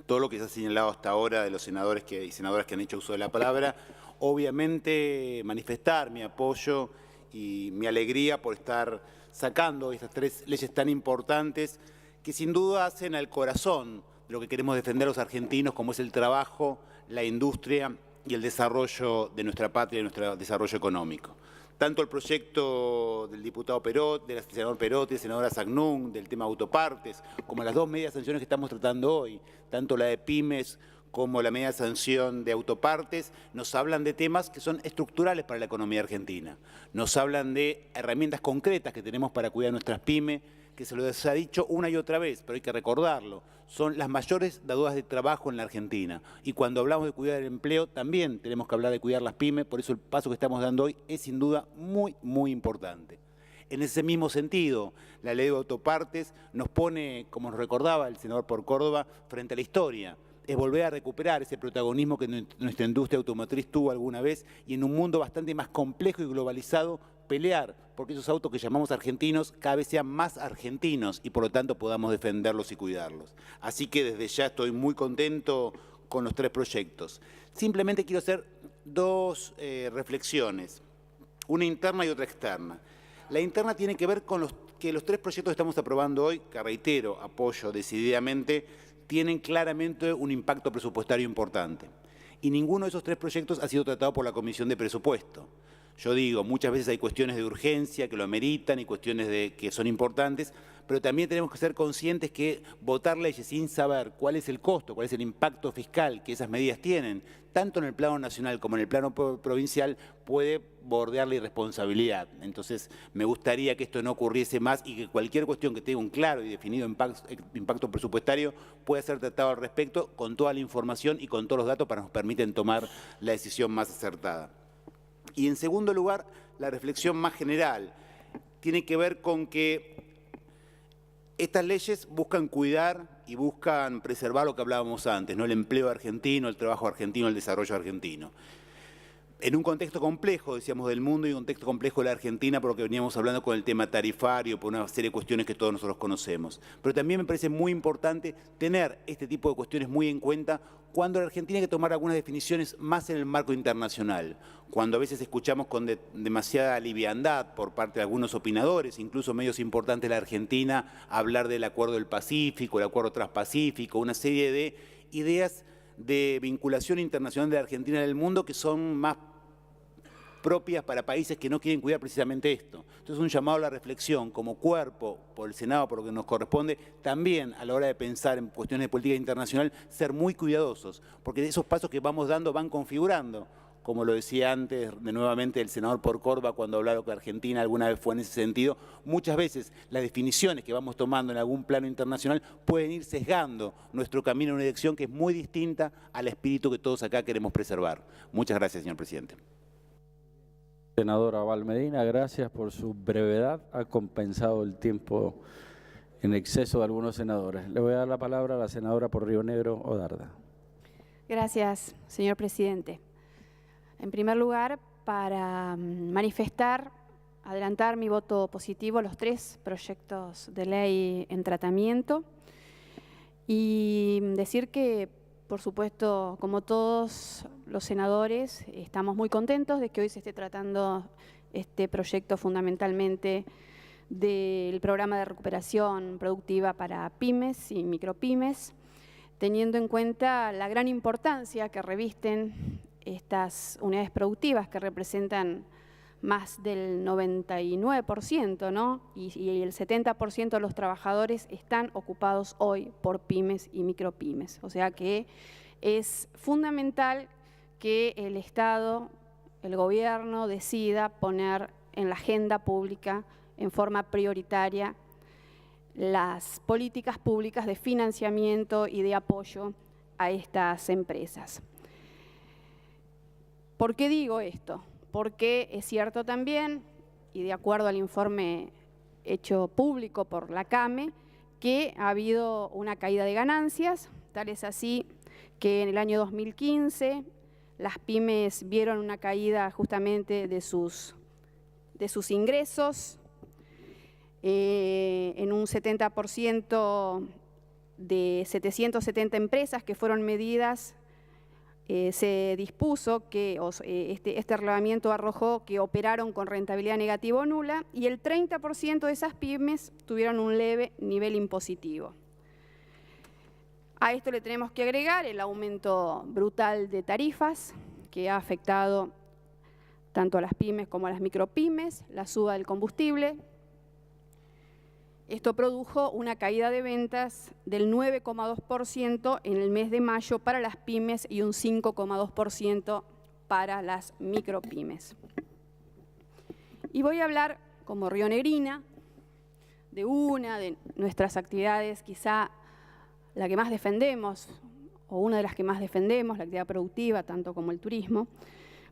todo lo que se ha señalado hasta ahora de los senadores y senadoras que han hecho uso de la palabra. Obviamente manifestar mi apoyo y mi alegría por estar sacando estas tres leyes tan importantes que sin duda hacen al corazón de lo que queremos defender los argentinos, como es el trabajo, la industria y el desarrollo de nuestra patria y nuestro desarrollo económico. Tanto el proyecto del diputado Perot, del senador Perotti, de la senadora Sagnum, del tema autopartes, como las dos medias sanciones que estamos tratando hoy, tanto la de pymes como la media sanción de autopartes, nos hablan de temas que son estructurales para la economía argentina. Nos hablan de herramientas concretas que tenemos para cuidar nuestras pymes, que se lo ha dicho una y otra vez, pero hay que recordarlo, son las mayores dadoras de trabajo en la Argentina. Y cuando hablamos de cuidar el empleo, también tenemos que hablar de cuidar las pymes, por eso el paso que estamos dando hoy es sin duda muy, muy importante. En ese mismo sentido, la ley de autopartes nos pone, como nos recordaba el senador por Córdoba, frente a la historia. Es volver a recuperar ese protagonismo que nuestra industria automotriz tuvo alguna vez y en un mundo bastante más complejo y globalizado, pelear porque esos autos que llamamos argentinos cada vez sean más argentinos y por lo tanto podamos defenderlos y cuidarlos. Así que desde ya estoy muy contento con los tres proyectos. Simplemente quiero hacer dos reflexiones, una interna y otra externa. La interna tiene que ver con que los tres proyectos que estamos aprobando hoy, que reitero, apoyo decididamente, tienen claramente un impacto presupuestario importante. Y ninguno de esos tres proyectos ha sido tratado por la Comisión de Presupuesto. Yo digo, muchas veces hay cuestiones de urgencia que lo ameritan y cuestiones que son importantes, pero también tenemos que ser conscientes que votar leyes sin saber cuál es el costo, cuál es el impacto fiscal que esas medidas tienen, tanto en el plano nacional como en el plano provincial, puede bordear la irresponsabilidad. Entonces, me gustaría que esto no ocurriese más y que cualquier cuestión que tenga un claro y definido impacto presupuestario pueda ser tratado al respecto con toda la información y con todos los datos para que nos permiten tomar la decisión más acertada. Y en segundo lugar, la reflexión más general tiene que ver con que estas leyes buscan cuidar y buscan preservar lo que hablábamos antes, ¿no? El empleo argentino, el trabajo argentino, el desarrollo argentino. En un contexto complejo, decíamos, del mundo y un contexto complejo de la Argentina, por lo que veníamos hablando con el tema tarifario, por una serie de cuestiones que todos nosotros conocemos. Pero también me parece muy importante tener este tipo de cuestiones muy en cuenta cuando la Argentina hay que tomar algunas definiciones más en el marco internacional, cuando a veces escuchamos con demasiada liviandad por parte de algunos opinadores, incluso medios importantes de la Argentina, hablar del Acuerdo del Pacífico, el Acuerdo Transpacífico, una serie de ideas de vinculación internacional de la Argentina en el mundo que son más propias para países que no quieren cuidar precisamente esto. Entonces, un llamado a la reflexión como cuerpo, por el Senado, por lo que nos corresponde, también a la hora de pensar en cuestiones de política internacional, ser muy cuidadosos, porque esos pasos que vamos dando van configurando como lo decía antes, nuevamente el senador por Córdoba, cuando hablaba que Argentina alguna vez fue en ese sentido, muchas veces las definiciones que vamos tomando en algún plano internacional pueden ir sesgando nuestro camino en una dirección que es muy distinta al espíritu que todos acá queremos preservar. Muchas gracias, señor presidente. Senadora Valmedina, gracias por su brevedad. Ha compensado el tiempo en exceso de algunos senadores. Le voy a dar la palabra a la senadora por Río Negro, Odarda. Gracias, señor presidente. En primer lugar, para manifestar, adelantar mi voto positivo a los 3 proyectos de ley en tratamiento y decir que, por supuesto, como todos los senadores, estamos muy contentos de que hoy se esté tratando este proyecto fundamentalmente del programa de recuperación productiva para pymes y micropymes, teniendo en cuenta la gran importancia que revisten estas unidades productivas que representan más del 99%, ¿no? Y el 70% de los trabajadores están ocupados hoy por pymes y micropymes. O sea que es fundamental que el Estado, el gobierno, decida poner en la agenda pública en forma prioritaria las políticas públicas de financiamiento y de apoyo a estas empresas. ¿Por qué digo esto? Porque es cierto también, y de acuerdo al informe hecho público por la CAME, que ha habido una caída de ganancias, tal es así que en el año 2015 las pymes vieron una caída justamente de sus ingresos, en un 70% de 770 empresas que fueron medidas. Se dispuso que este relevamiento arrojó que operaron con rentabilidad negativa o nula y el 30% de esas pymes tuvieron un leve nivel impositivo. A esto le tenemos que agregar el aumento brutal de tarifas que ha afectado tanto a las pymes como a las micropymes, la suba del combustible. Esto produjo una caída de ventas del 9,2% en el mes de mayo para las pymes y un 5,2% para las micropymes. Y voy a hablar, como rionegrina, de una de nuestras actividades, quizá la que más defendemos, o una de las que más defendemos, la actividad productiva, tanto como el turismo,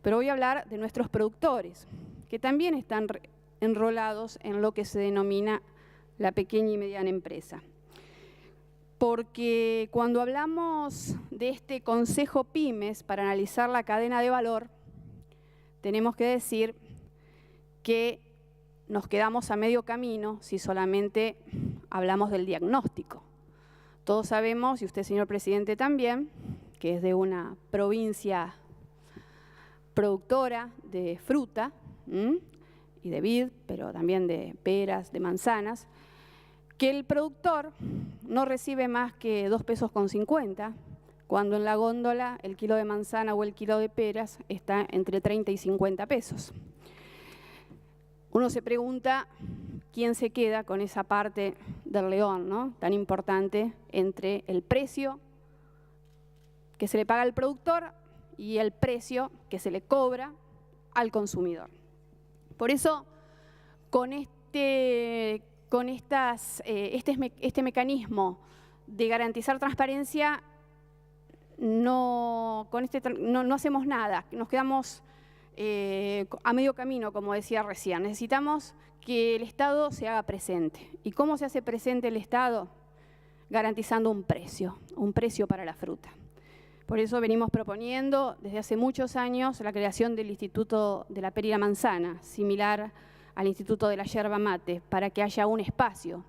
pero voy a hablar de nuestros productores, que también están enrolados en lo que se denomina la pequeña y mediana empresa. Porque cuando hablamos de este Consejo Pymes para analizar la cadena de valor, tenemos que decir que nos quedamos a medio camino si solamente hablamos del diagnóstico. Todos sabemos, y usted, señor presidente, también, que es de una provincia productora de fruta y de vid, pero también de peras, de manzanas, que el productor no recibe más que 2,50 pesos, cuando en la góndola el kilo de manzana o el kilo de peras está entre 30 y 50 pesos. Uno se pregunta quién se queda con esa parte del león, ¿no?, tan importante entre el precio que se le paga al productor y el precio que se le cobra al consumidor. Por eso, con este mecanismo de garantizar transparencia, no hacemos nada, nos quedamos a medio camino, como decía recién. Necesitamos que el Estado se haga presente. ¿Y cómo se hace presente el Estado? Garantizando un precio para la fruta. Por eso venimos proponiendo desde hace muchos años la creación del Instituto de la Pera y la Manzana, similar al Instituto de la Yerba Mate, para que haya un espacio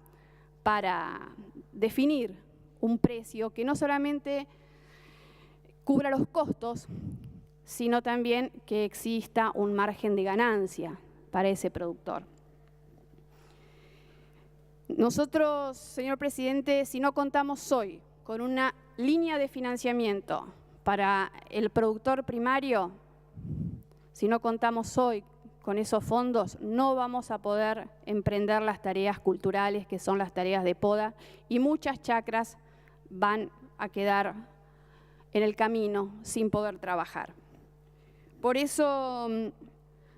para definir un precio que no solamente cubra los costos, sino también que exista un margen de ganancia para ese productor. Nosotros, señor presidente, si no contamos hoy con una línea de financiamiento para el productor primario, si no contamos hoy con esos fondos, no vamos a poder emprender las tareas culturales, que son las tareas de poda, y muchas chacras van a quedar en el camino sin poder trabajar. Por eso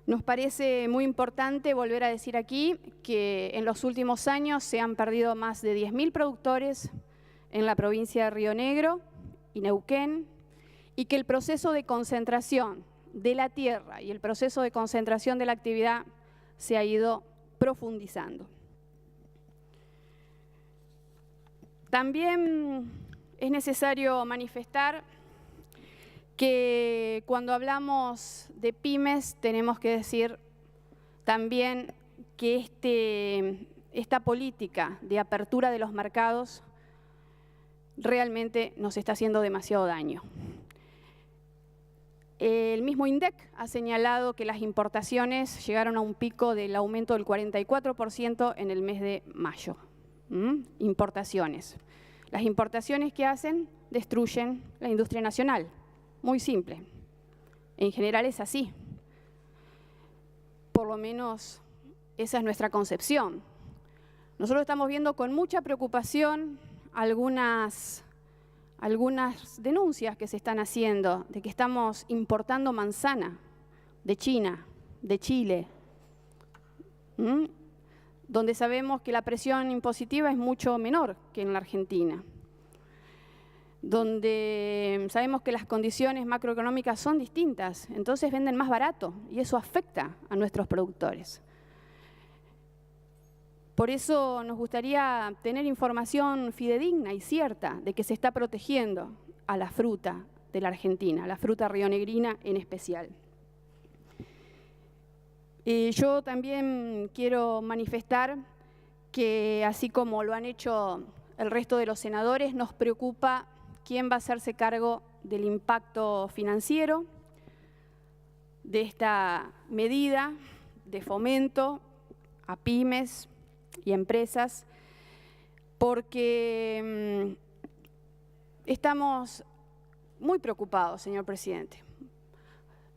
nos parece muy importante volver a decir aquí que en los últimos años se han perdido más de 10.000 productores en la provincia de Río Negro y Neuquén, y que el proceso de concentración de la tierra y el proceso de concentración de la actividad se ha ido profundizando. También es necesario manifestar que cuando hablamos de pymes tenemos que decir también que esta política de apertura de los mercados realmente nos está haciendo demasiado daño. El mismo INDEC ha señalado que las importaciones llegaron a un pico del aumento del 44% en el mes de mayo. Importaciones. Las importaciones que hacen destruyen la industria nacional. Muy simple. En general es así. Por lo menos esa es nuestra concepción. Nosotros estamos viendo con mucha preocupación algunas denuncias que se están haciendo de que estamos importando manzana de China, de Chile, donde sabemos que la presión impositiva es mucho menor que en la Argentina, donde sabemos que las condiciones macroeconómicas son distintas, entonces venden más barato y eso afecta a nuestros productores. Por eso nos gustaría tener información fidedigna y cierta de que se está protegiendo a la fruta de la Argentina, a la fruta rionegrina en especial. Yo también quiero manifestar que, así como lo han hecho el resto de los senadores, nos preocupa quién va a hacerse cargo del impacto financiero de esta medida de fomento a pymes y empresas, porque estamos muy preocupados, señor presidente.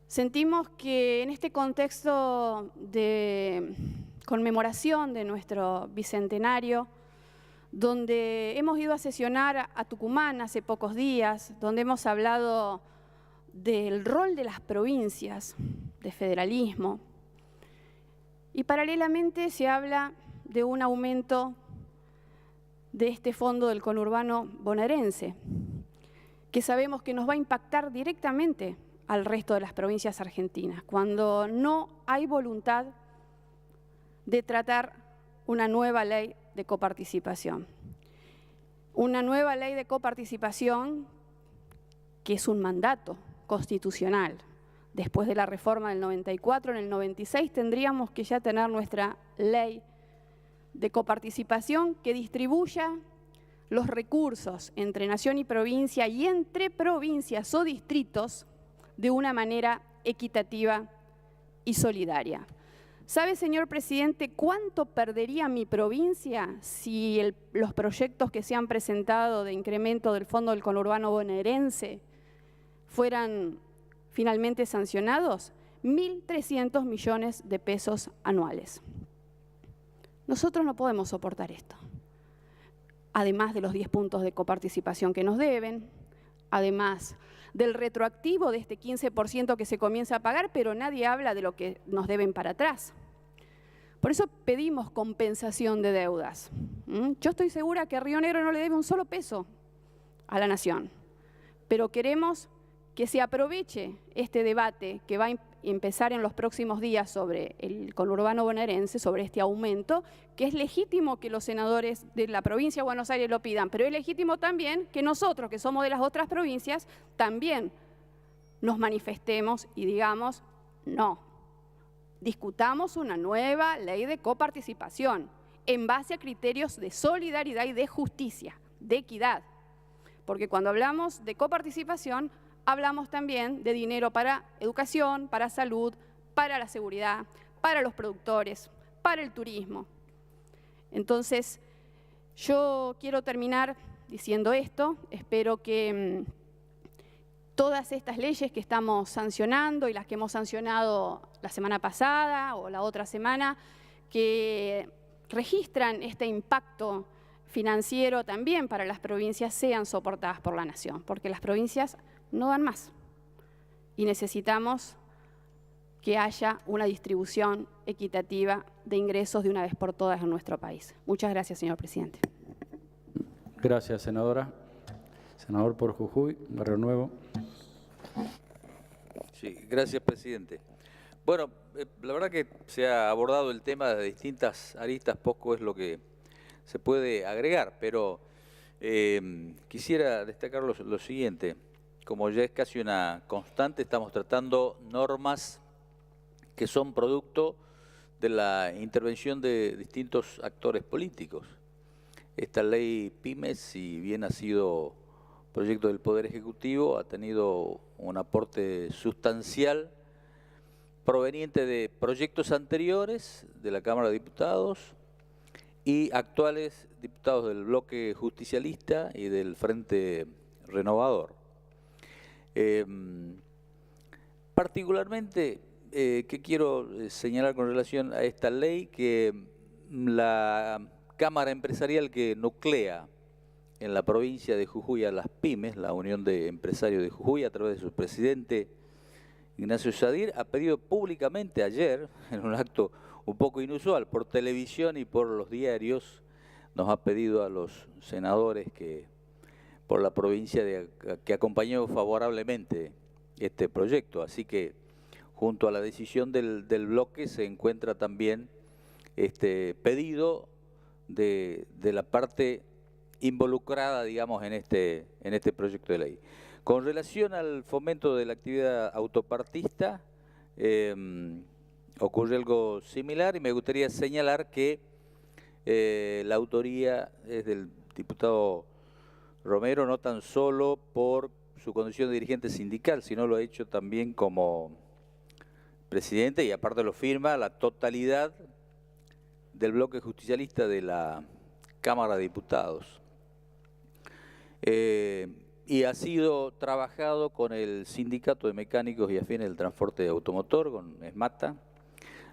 Sentimos que en este contexto de conmemoración de nuestro bicentenario, donde hemos ido a sesionar a Tucumán hace pocos días, donde hemos hablado del rol de las provincias, de federalismo, y paralelamente se habla de un aumento de este fondo del conurbano bonaerense, que sabemos que nos va a impactar directamente al resto de las provincias argentinas, cuando no hay voluntad de tratar una nueva ley de coparticipación. Una nueva ley de coparticipación que es un mandato constitucional. Después de la reforma del 94, en el 96 tendríamos que ya tener nuestra ley de coparticipación que distribuya los recursos entre nación y provincia y entre provincias o distritos de una manera equitativa y solidaria. ¿Sabe, señor presidente, cuánto perdería mi provincia si los proyectos que se han presentado de incremento del fondo del conurbano bonaerense fueran finalmente sancionados? 1.300 millones de pesos anuales. Nosotros no podemos soportar esto. Además de los 10 puntos de coparticipación que nos deben, además del retroactivo de este 15% que se comienza a pagar, pero nadie habla de lo que nos deben para atrás. Por eso pedimos compensación de deudas. Yo estoy segura que Río Negro no le debe un solo peso a la nación, pero queremos que se aproveche este debate que va a empezar en los próximos días sobre el conurbano bonaerense, sobre este aumento, que es legítimo que los senadores de la provincia de Buenos Aires lo pidan, pero es legítimo también que nosotros, que somos de las otras provincias, también nos manifestemos y digamos no. Discutamos una nueva ley de coparticipación en base a criterios de solidaridad y de justicia, de equidad. Porque cuando hablamos de coparticipación, hablamos también de dinero para educación, para salud, para la seguridad, para los productores, para el turismo. Entonces, yo quiero terminar diciendo esto. Espero que todas estas leyes que estamos sancionando y las que hemos sancionado la semana pasada o la otra semana, que registran este impacto financiero también para las provincias, sean soportadas por la nación, porque las provincias no dan más y necesitamos que haya una distribución equitativa de ingresos de una vez por todas en nuestro país. Muchas gracias, señor presidente. Gracias, senadora. Senador por Jujuy, Barrio Nuevo. Sí, gracias, presidente. Bueno, la verdad que se ha abordado el tema de distintas aristas, poco es lo que se puede agregar, pero quisiera destacar lo siguiente. Como ya es casi una constante, estamos tratando normas que son producto de la intervención de distintos actores políticos. Esta ley PYMES, si bien ha sido proyecto del Poder Ejecutivo, ha tenido un aporte sustancial proveniente de proyectos anteriores de la Cámara de Diputados y actuales diputados del bloque justicialista y del Frente Renovador. Particularmente, ¿qué quiero señalar con relación a esta ley? Que la Cámara Empresarial que nuclea en la provincia de Jujuy a las pymes, la Unión de Empresarios de Jujuy, a través de su presidente Ignacio Sadir, ha pedido públicamente ayer, en un acto un poco inusual, por televisión y por los diarios, nos ha pedido a los senadores que por la provincia que acompañó favorablemente este proyecto. Así que junto a la decisión del bloque se encuentra también este pedido de la parte involucrada, digamos, en este proyecto de ley. Con relación al fomento de la actividad autopartista, ocurre algo similar y me gustaría señalar que la autoría es del diputado Romero, no tan solo por su condición de dirigente sindical, sino lo ha hecho también como presidente y aparte lo firma la totalidad del bloque justicialista de la Cámara de Diputados. Y ha sido trabajado con el Sindicato de Mecánicos y Afines del Transporte Automotor, con ESMATA,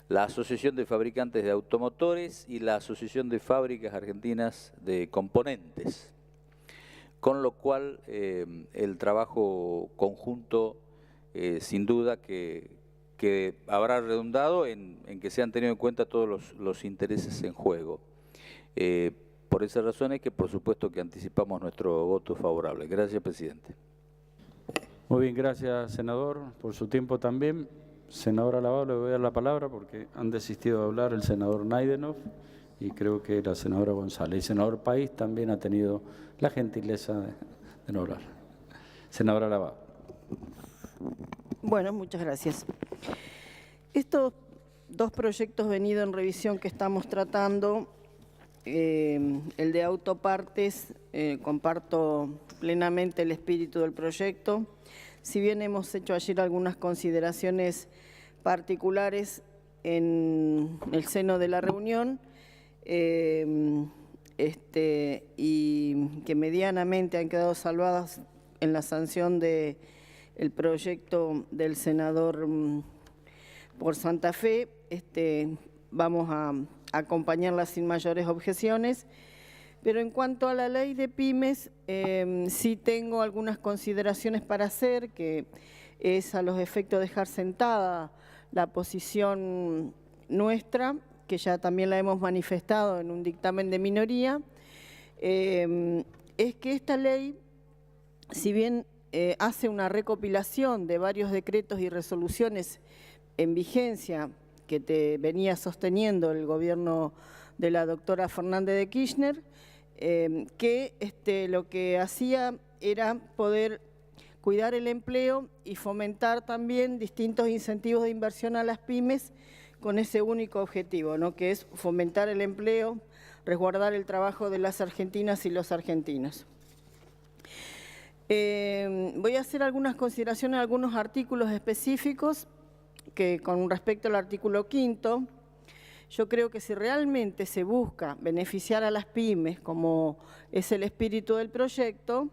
la Asociación de Fabricantes de Automotores y la Asociación de Fábricas Argentinas de Componentes. Con lo cual, el trabajo conjunto, sin duda, que habrá redundado en que se han tenido en cuenta todos los intereses en juego. Por esas razones que, por supuesto, que anticipamos nuestro voto favorable. Gracias, presidente. Muy bien, gracias, senador, por su tiempo también. Senadora Lavado, le voy a dar la palabra porque han desistido de hablar el senador Naidenov y creo que la senadora González. Y el senador País también ha tenido la gentileza de no hablar. Senadora Lavado. Bueno, muchas gracias. Estos dos proyectos venidos en revisión que estamos tratando, el de autopartes, comparto plenamente el espíritu del proyecto. Si bien hemos hecho ayer algunas consideraciones particulares en el seno de la reunión, y que medianamente han quedado salvadas en la sanción del proyecto del senador por Santa Fe, vamos a acompañarla sin mayores objeciones. Pero en cuanto a la ley de pymes, sí tengo algunas consideraciones para hacer, que es a los efectos de dejar sentada la posición nuestra, que ya también la hemos manifestado en un dictamen de minoría, es que esta ley, si bien hace una recopilación de varios decretos y resoluciones en vigencia que venía sosteniendo el gobierno de la doctora Fernández de Kirchner, que lo que hacía era poder cuidar el empleo y fomentar también distintos incentivos de inversión a las pymes con ese único objetivo, ¿no? Que es fomentar el empleo, resguardar el trabajo de las argentinas y los argentinos. Voy a hacer algunas consideraciones, algunos artículos específicos que con respecto al artículo 5, yo creo que si realmente se busca beneficiar a las pymes, como es el espíritu del proyecto,